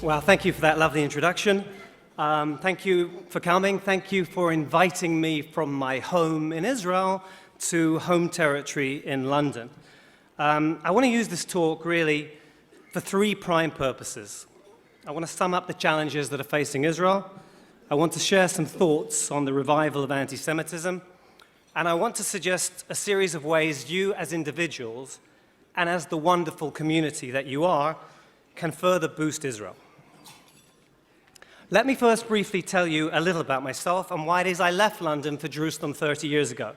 Well, thank you for that lovely introduction. Thank you for coming. Thank you for inviting me from my home in Israel to home territory in London. I want to use this talk really for three prime purposes. I want to sum up the challenges that are facing Israel. I want to share some thoughts on the revival of anti-Semitism. And I want to suggest a series of ways you as individuals and as the wonderful community that you are can further boost Israel. Let me first briefly tell you a little about myself and why it is I left London for Jerusalem 30 years ago.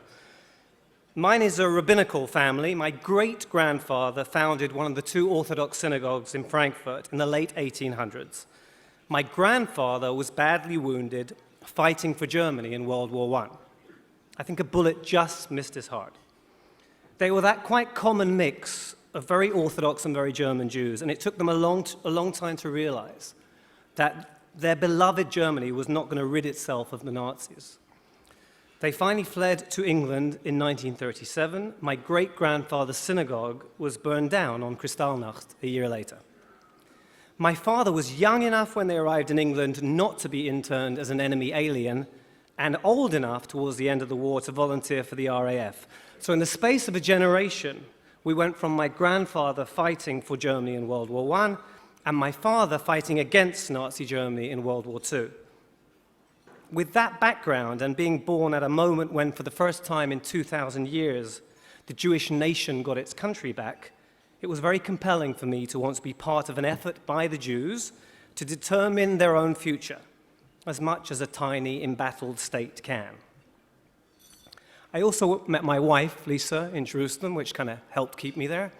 Mine is a rabbinical family. My great-grandfather founded one of the two Orthodox synagogues in Frankfurt in the late 1800s. My grandfather was badly wounded fighting for Germany in World War I. I think a bullet just missed his heart. They were that quite common mix of very Orthodox and very German Jews, and it took them a long time to realize that their beloved Germany was not going to rid itself of the Nazis. They finally fled to England in 1937. My great-grandfather's synagogue was burned down on Kristallnacht a year later. My father was young enough when they arrived in England not to be interned as an enemy alien, and old enough towards the end of the war to volunteer for the RAF. So in the space of a generation, we went from my grandfather fighting for Germany in World War I and my father fighting against Nazi Germany in World War II. With that background and being born at a moment when, for the first time in 2,000 years, the Jewish nation got its country back, it was very compelling for me to want to be part of an effort by the Jews to determine their own future, as much as a tiny, embattled state can. I also met my wife, Lisa, in Jerusalem, which kind of helped keep me there.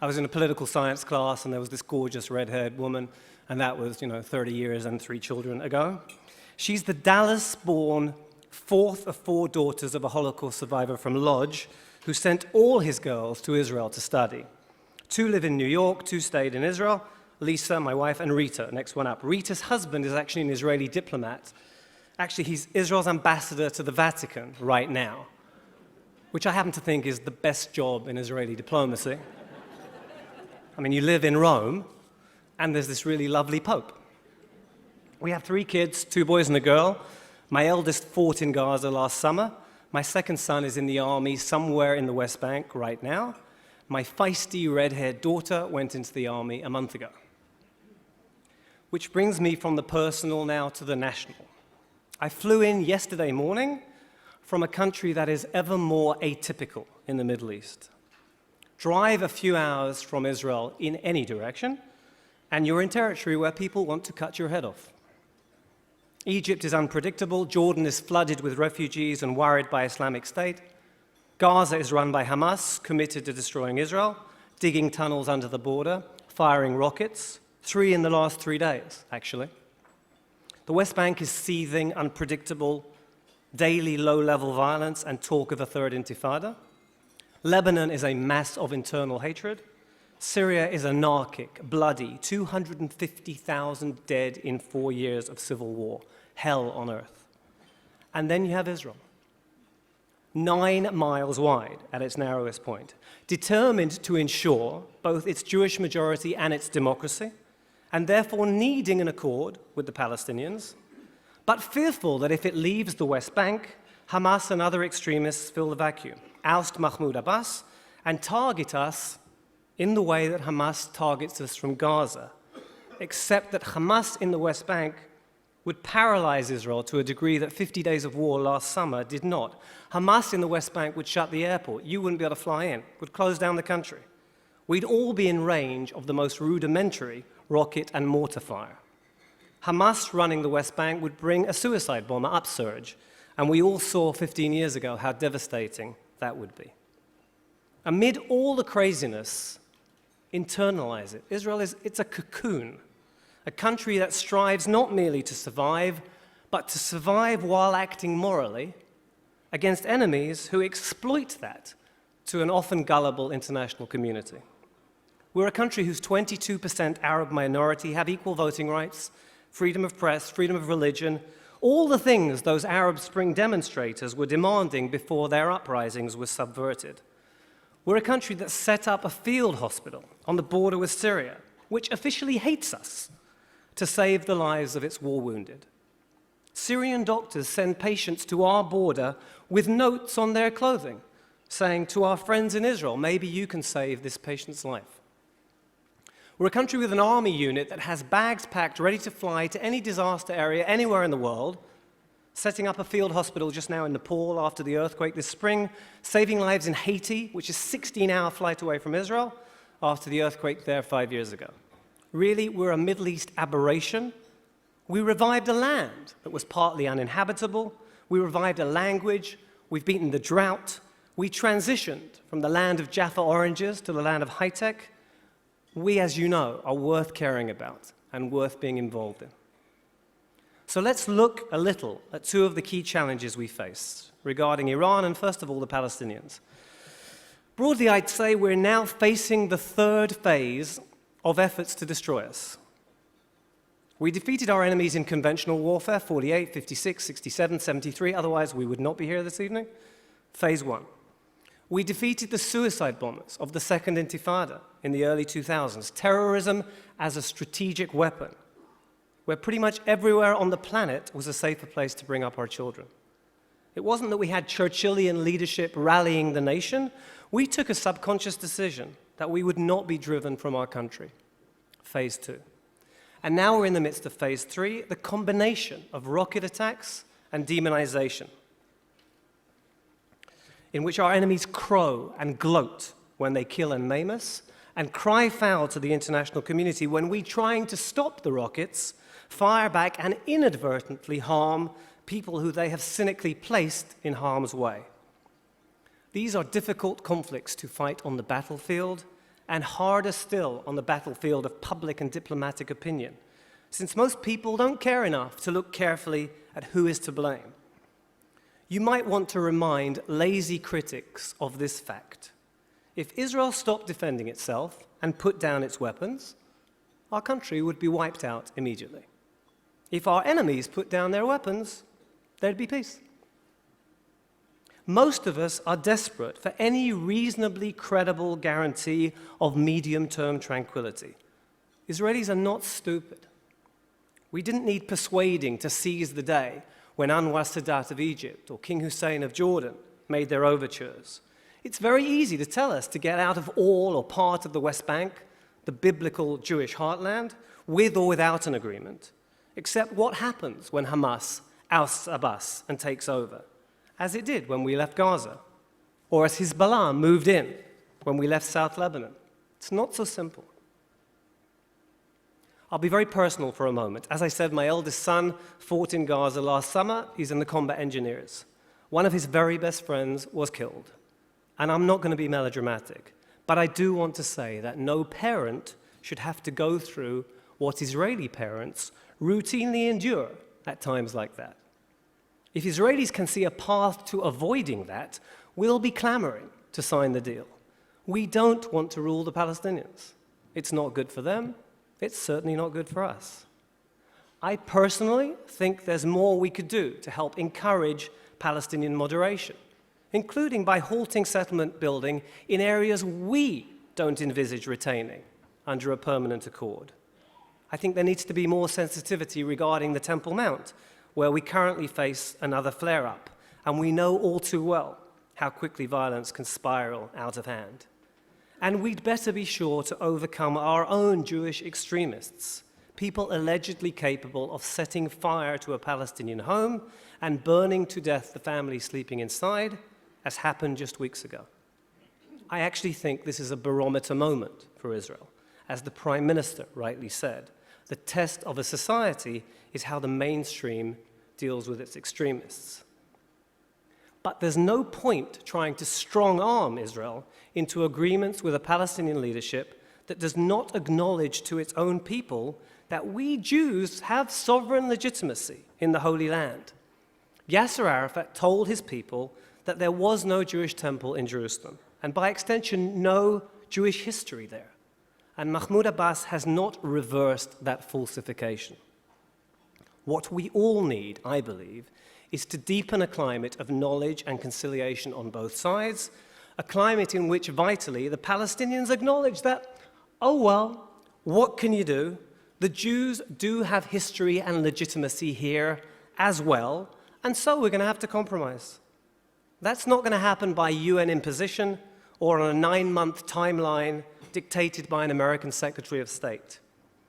I was in a political science class, and there was this gorgeous red-haired woman, and that was, 30 years and 3 children ago. She's the Dallas-born fourth of 4 daughters of a Holocaust survivor from Lodz, who sent all his girls to Israel to study. 2 live in New York, 2 stayed in Israel. Lisa, my wife, and Rita, next one up. Rita's husband is actually an Israeli diplomat. Actually, he's Israel's ambassador to the Vatican right now, which I happen to think is the best job in Israeli diplomacy. I mean, you live in Rome, and there's this really lovely pope. We have 3 kids, 2 boys and a girl. My eldest fought in Gaza last summer. My second son is in the army somewhere in the West Bank right now. My feisty red-haired daughter went into the army a month ago. Which brings me from the personal now to the national. I flew in yesterday morning from a country that is ever more atypical in the Middle East. Drive a few hours from Israel in any direction, and you're in territory where people want to cut your head off. Egypt is unpredictable. Jordan is flooded with refugees and worried by Islamic State. Gaza is run by Hamas, committed to destroying Israel, digging tunnels under the border, firing rockets, 3 in the last 3 days, actually. The West Bank is seething, unpredictable, daily low-level violence and talk of a third intifada. Lebanon is a mass of internal hatred. Syria is anarchic, bloody, 250,000 dead in 4 years of civil war, hell on earth. And then you have Israel, 9 miles wide at its narrowest point, determined to ensure both its Jewish majority and its democracy, and therefore needing an accord with the Palestinians, but fearful that if it leaves the West Bank, Hamas and other extremists fill the vacuum, oust Mahmoud Abbas, and target us in the way that Hamas targets us from Gaza, except that Hamas in the West Bank would paralyze Israel to a degree that 50 days of war last summer did not. Hamas in the West Bank would shut the airport. You wouldn't be able to fly in, would close down the country. We'd all be in range of the most rudimentary rocket and mortar fire. Hamas running the West Bank would bring a suicide bomber upsurge, and we all saw 15 years ago how devastating that would be. Amid all the craziness, internalize it. Israel it's a cocoon, a country that strives not merely to survive, but to survive while acting morally against enemies who exploit that to an often gullible international community. We're a country whose 22% Arab minority have equal voting rights, freedom of press, freedom of religion, all the things those Arab Spring demonstrators were demanding before their uprisings were subverted. We're a country that set up a field hospital on the border with Syria, which officially hates us, to save the lives of its war wounded. Syrian doctors send patients to our border with notes on their clothing, saying to our friends in Israel, maybe you can save this patient's life. We're a country with an army unit that has bags packed ready to fly to any disaster area anywhere in the world, setting up a field hospital just now in Nepal after the earthquake this spring, saving lives in Haiti, which is a 16-hour flight away from Israel, after the earthquake there 5 years ago. Really, we're a Middle East aberration. We revived a land that was partly uninhabitable. We revived a language. We've beaten the drought. We transitioned from the land of Jaffa oranges to the land of high-tech. We, as you know, are worth caring about and worth being involved in. So let's look a little at two of the key challenges we face regarding Iran and, first of all, the Palestinians. Broadly, I'd say we're now facing the third phase of efforts to destroy us. We defeated our enemies in conventional warfare, 48, 56, 67, 73, otherwise we would not be here this evening. Phase one. We defeated the suicide bombers of the Second Intifada in the early 2000s, terrorism as a strategic weapon, where pretty much everywhere on the planet was a safer place to bring up our children. It wasn't that we had Churchillian leadership rallying the nation. We took a subconscious decision that we would not be driven from our country. Phase two. And now we're in the midst of phase three, the combination of rocket attacks and demonization, in which our enemies crow and gloat when they kill and maim us, and cry foul to the international community when we, trying to stop the rockets, fire back and inadvertently harm people who they have cynically placed in harm's way. These are difficult conflicts to fight on the battlefield, and harder still on the battlefield of public and diplomatic opinion, since most people don't care enough to look carefully at who is to blame. You might want to remind lazy critics of this fact. If Israel stopped defending itself and put down its weapons, our country would be wiped out immediately. If our enemies put down their weapons, there'd be peace. Most of us are desperate for any reasonably credible guarantee of medium-term tranquility. Israelis are not stupid. We didn't need persuading to seize the day when Anwar Sadat of Egypt or King Hussein of Jordan made their overtures. It's very easy to tell us to get out of all or part of the West Bank, the biblical Jewish heartland, with or without an agreement. Except what happens when Hamas ousts Abbas and takes over, as it did when we left Gaza, or as Hezbollah moved in when we left South Lebanon. It's not so simple. I'll be very personal for a moment. As I said, my eldest son fought in Gaza last summer. He's in the combat engineers. One of his very best friends was killed. And I'm not going to be melodramatic, but I do want to say that no parent should have to go through what Israeli parents routinely endure at times like that. If Israelis can see a path to avoiding that, we'll be clamoring to sign the deal. We don't want to rule the Palestinians. It's not good for them. It's certainly not good for us. I personally think there's more we could do to help encourage Palestinian moderation, including by halting settlement building in areas we don't envisage retaining under a permanent accord. I think there needs to be more sensitivity regarding the Temple Mount, where we currently face another flare-up, and we know all too well how quickly violence can spiral out of hand. And we'd better be sure to overcome our own Jewish extremists, people allegedly capable of setting fire to a Palestinian home and burning to death the family sleeping inside, as happened just weeks ago. I actually think this is a barometer moment for Israel. As the Prime Minister rightly said, the test of a society is how the mainstream deals with its extremists. But there's no point trying to strong-arm Israel into agreements with a Palestinian leadership that does not acknowledge to its own people that we Jews have sovereign legitimacy in the Holy Land. Yasser Arafat told his people that there was no Jewish temple in Jerusalem, and by extension, no Jewish history there. And Mahmoud Abbas has not reversed that falsification. What we all need, I believe, is to deepen a climate of knowledge and conciliation on both sides, a climate in which, vitally, the Palestinians acknowledge that, oh well, what can you do? The Jews do have history and legitimacy here as well, and so we're going to have to compromise. That's not going to happen by UN imposition or on a 9-month timeline dictated by an American Secretary of State.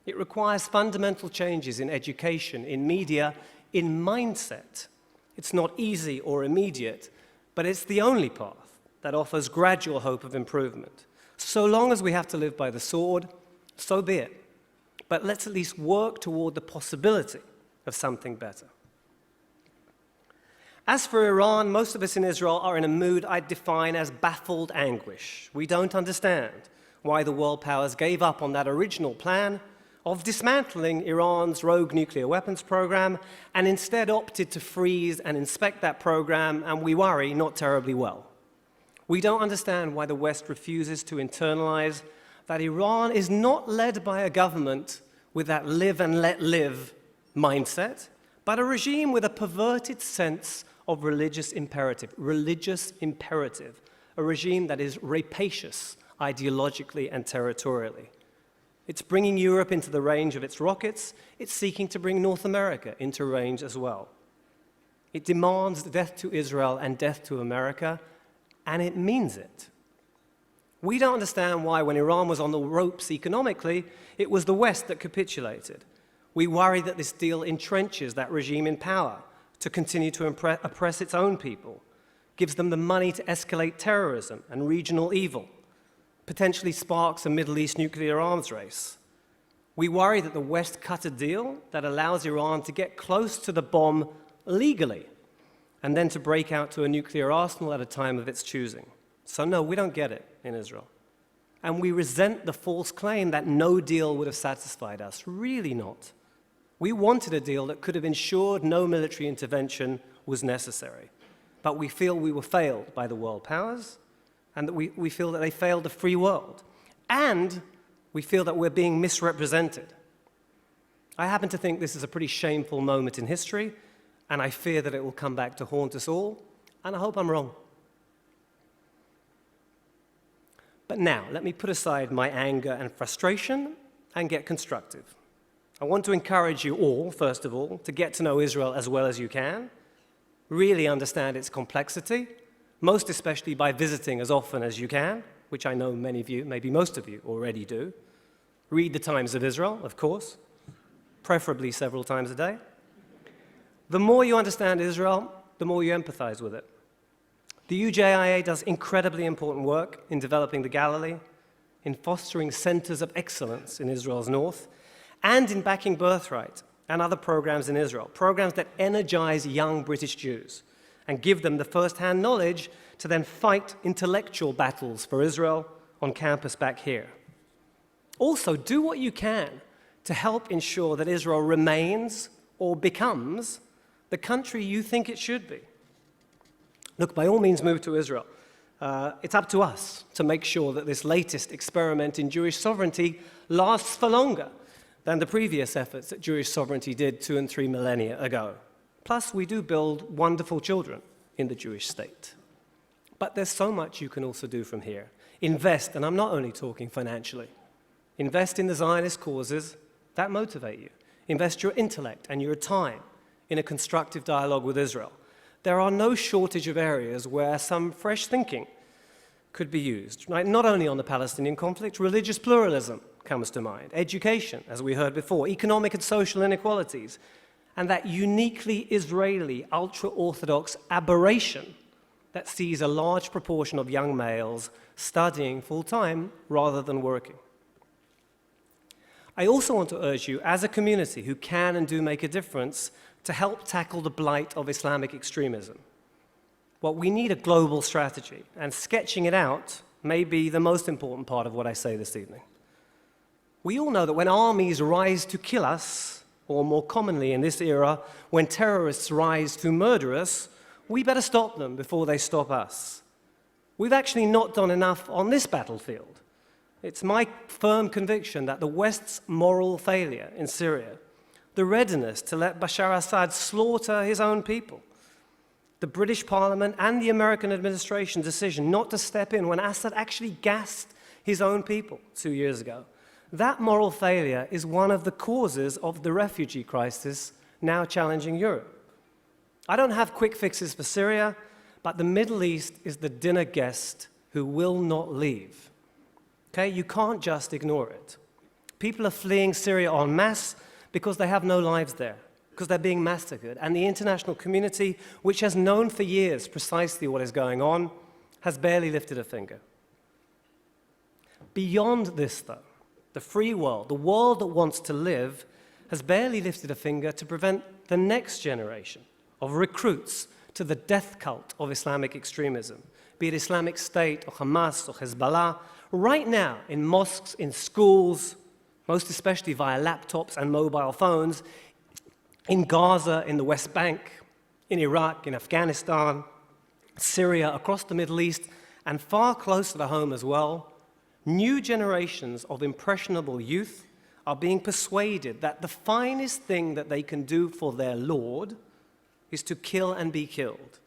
It requires fundamental changes in education, in media, in mindset. It's not easy or immediate, but it's the only path that offers gradual hope of improvement. So long as we have to live by the sword, so be it. But let's at least work toward the possibility of something better. As for Iran, most of us in Israel are in a mood I'd define as baffled anguish. We don't understand why the world powers gave up on that original plan of dismantling Iran's rogue nuclear weapons program and instead opted to freeze and inspect that program, and we worry, not terribly well. We don't understand why the West refuses to internalize that Iran is not led by a government with that live and let live mindset, but a regime with a perverted sense of religious imperative, a regime that is rapacious ideologically and territorially. It's bringing Europe into the range of its rockets. It's seeking to bring North America into range as well. It demands death to Israel and death to America, and it means it. We don't understand why, when Iran was on the ropes economically, it was the West that capitulated. We worry that this deal entrenches that regime in power to continue to oppress its own people, gives them the money to escalate terrorism and regional evil, potentially sparks a Middle East nuclear arms race. We worry that the West cut a deal that allows Iran to get close to the bomb legally and then to break out to a nuclear arsenal at a time of its choosing. So no, we don't get it in Israel. And we resent the false claim that no deal would have satisfied us. Really not. We wanted a deal that could have ensured no military intervention was necessary. But we feel we were failed by the world powers, and that we feel that they failed the free world. And we feel that we're being misrepresented. I happen to think this is a pretty shameful moment in history, and I fear that it will come back to haunt us all, and I hope I'm wrong. But now, let me put aside my anger and frustration and get constructive. I want to encourage you all, first of all, to get to know Israel as well as you can, really understand its complexity, most especially by visiting as often as you can, which I know many of you, maybe most of you, already do. Read the Times of Israel, of course, preferably several times a day. The more you understand Israel, the more you empathize with it. The UJIA does incredibly important work in developing the Galilee, in fostering centers of excellence in Israel's north, and in backing Birthright and other programs in Israel, programs that energize young British Jews and give them the first-hand knowledge to then fight intellectual battles for Israel on campus back here. Also, do what you can to help ensure that Israel remains or becomes the country you think it should be. Look, by all means, move to Israel. It's up to us to make sure that this latest experiment in Jewish sovereignty lasts for longer than the previous efforts that Jewish sovereignty did 2 and 3 millennia ago. Plus, we do build wonderful children in the Jewish state. But there's so much you can also do from here. Invest, and I'm not only talking financially. Invest in the Zionist causes that motivate you. Invest your intellect and your time in a constructive dialogue with Israel. There are no shortage of areas where some fresh thinking could be used, right? Not only on the Palestinian conflict, religious pluralism comes to mind, education, as we heard before, economic and social inequalities, and that uniquely Israeli ultra-Orthodox aberration that sees a large proportion of young males studying full-time rather than working. I also want to urge you, as a community who can and do make a difference, to help tackle the blight of Islamic extremism. Well, we need a global strategy, and sketching it out may be the most important part of what I say this evening. We all know that when armies rise to kill us, or more commonly in this era, when terrorists rise to murder us, we better stop them before they stop us. We've actually not done enough on this battlefield. It's my firm conviction that the West's moral failure in Syria, the readiness to let Bashar Assad slaughter his own people, the British Parliament and the American administration's decision not to step in when Assad actually gassed his own people 2 years ago, That moral failure is one of the causes of the refugee crisis now challenging Europe. I don't have quick fixes for Syria, but the Middle East is the dinner guest who will not leave. Okay, you can't just ignore it. People are fleeing Syria en masse because they have no lives there, because they're being massacred. And the international community, which has known for years precisely what is going on, has barely lifted a finger. Beyond this, though, the free world, the world that wants to live, has barely lifted a finger to prevent the next generation of recruits to the death cult of Islamic extremism, be it Islamic State or Hamas or Hezbollah, right now in mosques, in schools, most especially via laptops and mobile phones, in Gaza, in the West Bank, in Iraq, in Afghanistan, Syria, across the Middle East, and far closer to home as well, new generations of impressionable youth are being persuaded that the finest thing that they can do for their Lord is to kill and be killed,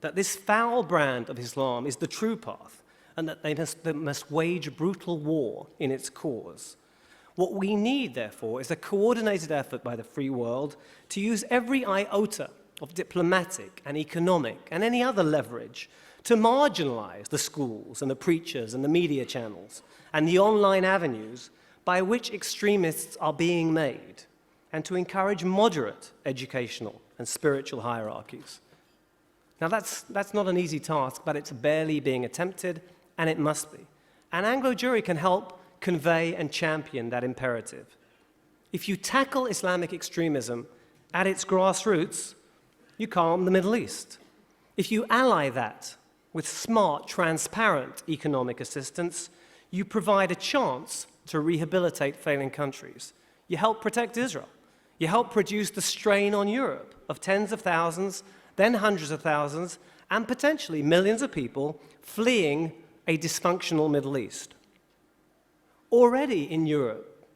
that this foul brand of Islam is the true path, and that they must wage brutal war in its cause. What we need, therefore, is a coordinated effort by the free world to use every iota of diplomatic and economic and any other leverage to marginalize the schools and the preachers and the media channels and the online avenues by which extremists are being made, and to encourage moderate educational and spiritual hierarchies. Now, that's not an easy task, but it's barely being attempted, and it must be. And Anglo Jewry can help convey and champion that imperative. If you tackle Islamic extremism at its grassroots, you calm the Middle East. If you ally that with smart, transparent economic assistance, you provide a chance to rehabilitate failing countries. You help protect Israel. You help reduce the strain on Europe of tens of thousands, then hundreds of thousands, and potentially millions of people fleeing a dysfunctional Middle East. Already in Europe,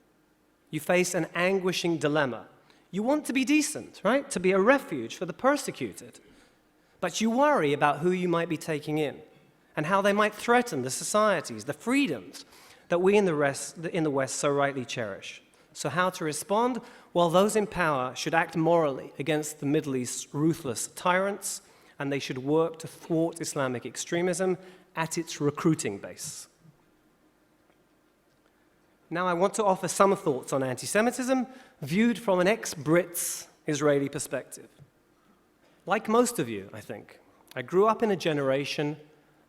you face an anguishing dilemma. You want to be decent, right? To be a refuge for the persecuted. But you worry about who you might be taking in and how they might threaten the societies, the freedoms that we in the West so rightly cherish. So how to respond? Well, those in power should act morally against the Middle East's ruthless tyrants, and they should work to thwart Islamic extremism at its recruiting base. Now, I want to offer some thoughts on anti-Semitism viewed from an ex-Brit's Israeli perspective. Like most of you, I think, I grew up in a generation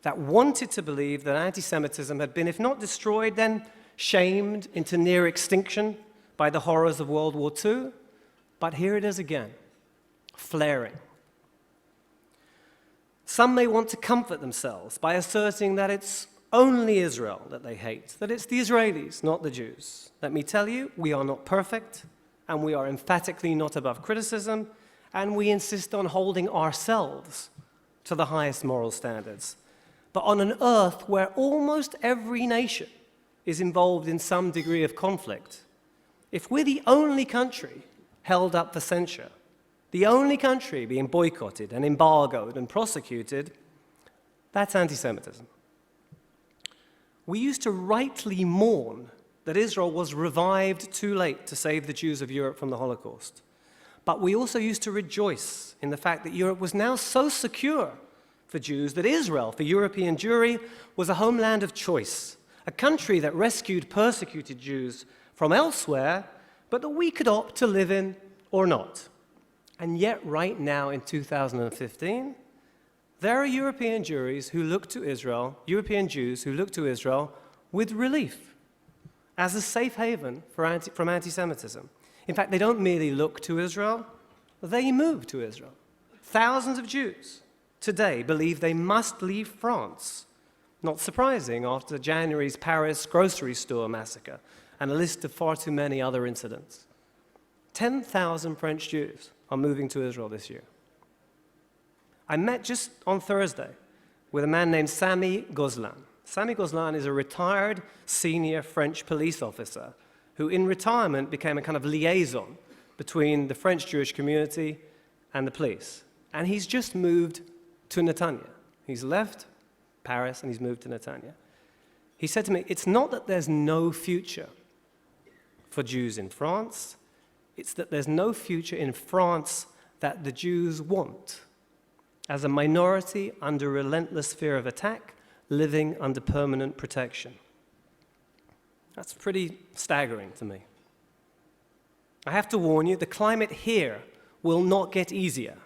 that wanted to believe that anti-Semitism had been, if not destroyed, then shamed into near extinction by the horrors of World War II. But here it is again, flaring. Some may want to comfort themselves by asserting that it's only Israel that they hate, that it's the Israelis, not the Jews. Let me tell you, we are not perfect, and we are emphatically not above criticism, and we insist on holding ourselves to the highest moral standards. But on an earth where almost every nation is involved in some degree of conflict, if we're the only country held up for censure, the only country being boycotted and embargoed and prosecuted, that's anti-Semitism. We used to rightly mourn that Israel was revived too late to save the Jews of Europe from the Holocaust. But we also used to rejoice in the fact that Europe was now so secure for Jews that Israel, for European Jewry, was a homeland of choice, a country that rescued persecuted Jews from elsewhere, but that we could opt to live in or not. And yet, right now in 2015, there are European Jews who look to Israel with relief as a safe haven from anti-Semitism. In fact, they don't merely look to Israel, they move to Israel. Thousands of Jews today believe they must leave France. Not surprising after January's Paris grocery store massacre and a list of far too many other incidents. 10,000 French Jews are moving to Israel this year. I met just on Thursday with a man named Sami Gozlan. Sami Gozlan is a retired senior French police officer who in retirement became a kind of liaison between the French Jewish community and the police. And he's just moved to Netanya. He's left Paris and he's moved to Netanya. He said to me, it's not that there's no future for Jews in France. It's that there's no future in France that the Jews want, as a minority under relentless fear of attack, living under permanent protection. That's pretty staggering to me. I have to warn you, the climate here will not get easier,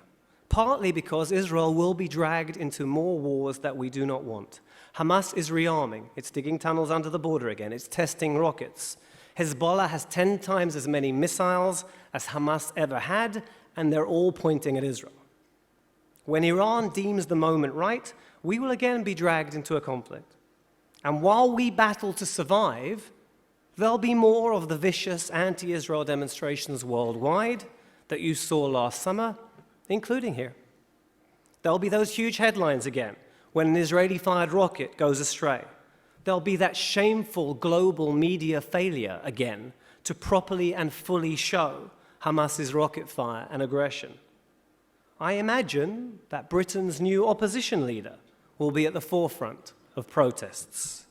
partly because Israel will be dragged into more wars that we do not want. Hamas is rearming. It's digging tunnels under the border again. It's testing rockets. Hezbollah has 10 times as many missiles as Hamas ever had, and they're all pointing at Israel. When Iran deems the moment right, we will again be dragged into a conflict. And while we battle to survive, there'll be more of the vicious anti-Israel demonstrations worldwide that you saw last summer, including here. There'll be those huge headlines again when an Israeli-fired rocket goes astray. There'll be that shameful global media failure again to properly and fully show Hamas's rocket fire and aggression. I imagine that Britain's new opposition leader will be at the forefront of protests.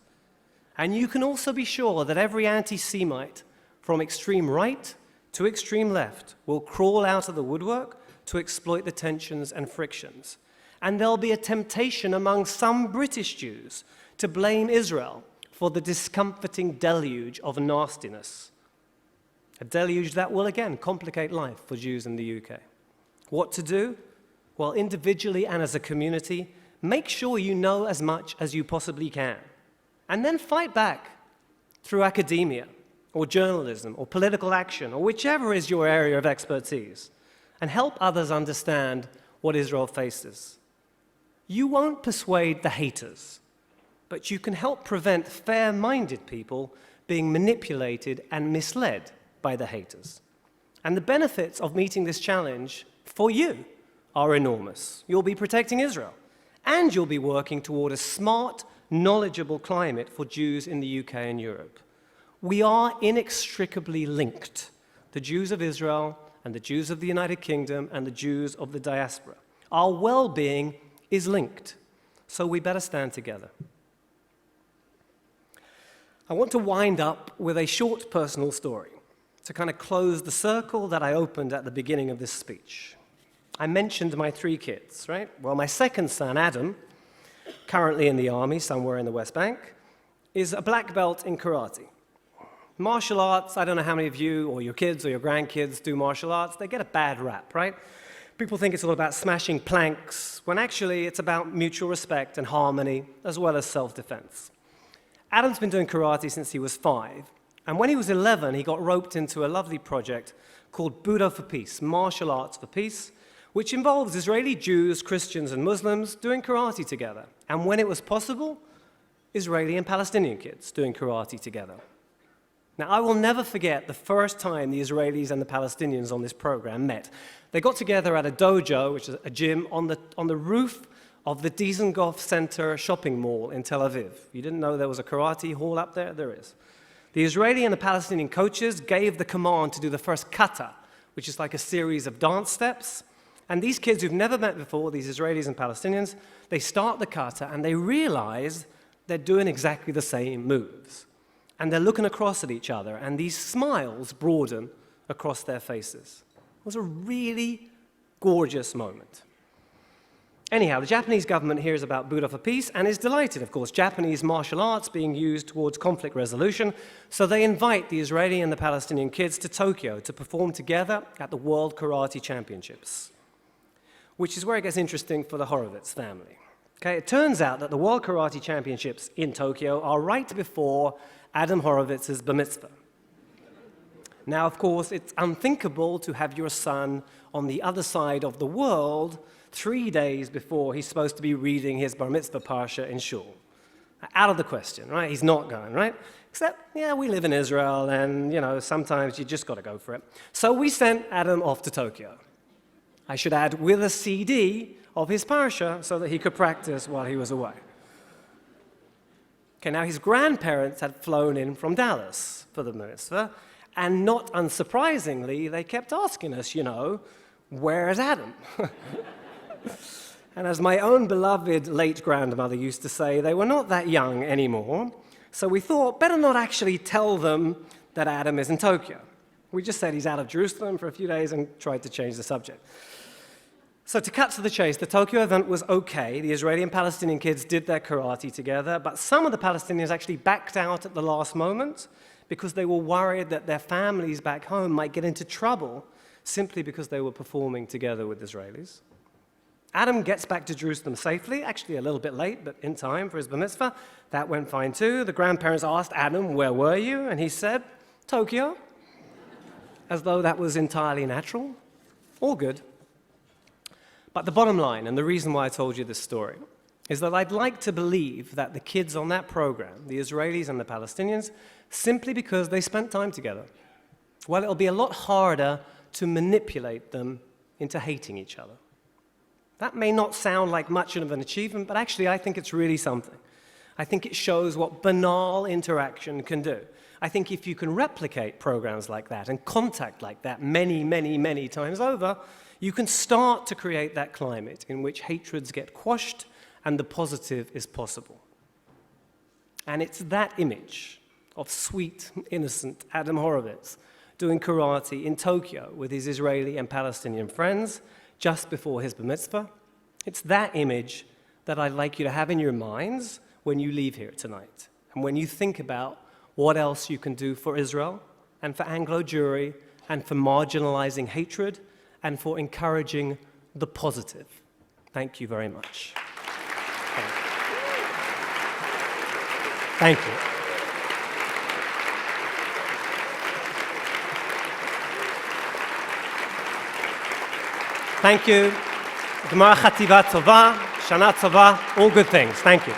And you can also be sure that every anti-Semite, from extreme right to extreme left, will crawl out of the woodwork to exploit the tensions and frictions. And there'll be a temptation among some British Jews to blame Israel for the discomforting deluge of nastiness. A deluge that will again complicate life for Jews in the UK. What to do? Well, individually and as a community, make sure you know as much as you possibly can. And then fight back through academia, or journalism, or political action, or whichever is your area of expertise, and help others understand what Israel faces. You won't persuade the haters, but you can help prevent fair-minded people being manipulated and misled by the haters. And the benefits of meeting this challenge for you are enormous. You'll be protecting Israel, and you'll be working toward a smart, knowledgeable climate for Jews in the UK and Europe. We are inextricably linked, the Jews of Israel and the Jews of the United Kingdom and the Jews of the diaspora. Our well-being is linked, so we better stand together. I want to wind up with a short personal story to kind of close the circle that I opened at the beginning of this speech. I mentioned my 3 kids, right? Well, my second son, Adam, currently in the army somewhere in the West Bank, is a black belt in karate. Martial arts, I don't know how many of you or your kids or your grandkids do martial arts. They get a bad rap, right? People think it's all about smashing planks, when actually it's about mutual respect and harmony, as well as self-defense. Adam's been doing karate since he was 5, and when he was 11, he got roped into a lovely project called Budo for Peace, Martial Arts for Peace, which involves Israeli Jews, Christians, and Muslims doing karate together. And when it was possible, Israeli and Palestinian kids doing karate together. Now, I will never forget the first time the Israelis and the Palestinians on this program met. They got together at a dojo, which is a gym, on the roof of the Dizengoff Center shopping mall in Tel Aviv. You didn't know there was a karate hall up there? There is. The Israeli and the Palestinian coaches gave the command to do the first kata, which is like a series of dance steps. And these kids who've never met before, these Israelis and Palestinians, they start the kata and they realize they're doing exactly the same moves. And they're looking across at each other, and these smiles broaden across their faces. It was a really gorgeous moment. Anyhow, the Japanese government hears about Budo for Peace and is delighted, of course, Japanese martial arts being used towards conflict resolution, so they invite the Israeli and the Palestinian kids to Tokyo to perform together at the World Karate Championships, which is where it gets interesting for the Horovitz family. Okay, it turns out that the World Karate Championships in Tokyo are right before Adam Horowitz's bar mitzvah. Now, of course, it's unthinkable to have your son on the other side of the world 3 days before he's supposed to be reading his bar mitzvah parsha in shul. Out of the question, right? He's not going, right? Except, yeah, we live in Israel, and, sometimes you just got to go for it. So we sent Adam off to Tokyo. I should add, with a CD of his parsha so that he could practice while he was away. Okay, now his grandparents had flown in from Dallas for the mitzvah, and not unsurprisingly, they kept asking us, where's Adam? And as my own beloved late grandmother used to say, they were not that young anymore, so we thought better not actually tell them that Adam is in Tokyo. We just said he's out of Jerusalem for a few days and tried to change the subject. So to cut to the chase, the Tokyo event was okay. The Israeli and Palestinian kids did their karate together, but some of the Palestinians actually backed out at the last moment because they were worried that their families back home might get into trouble simply because they were performing together with Israelis. Adam gets back to Jerusalem safely, actually a little bit late, but in time for his bar mitzvah. That went fine too. The grandparents asked Adam, "Where were you?" And he said, "Tokyo," as though that was entirely natural. All good. But the bottom line, and the reason why I told you this story, is that I'd like to believe that the kids on that program, the Israelis and the Palestinians, simply because they spent time together, well, it'll be a lot harder to manipulate them into hating each other. That may not sound like much of an achievement, but actually I think it's really something. I think it shows what banal interaction can do. I think if you can replicate programs like that and contact like that many, many, many times over, you can start to create that climate in which hatreds get quashed and the positive is possible. And it's that image of sweet, innocent Adam Horovitz doing karate in Tokyo with his Israeli and Palestinian friends just before his bar mitzvah. It's that image that I'd like you to have in your minds when you leave here tonight and when you think about what else you can do for Israel and for Anglo-Jewry and for marginalizing hatred and for encouraging the positive. Thank you very much. Thank you. Thank you. Gemara Chativa Tova, Shana Tova, all good things. Thank you.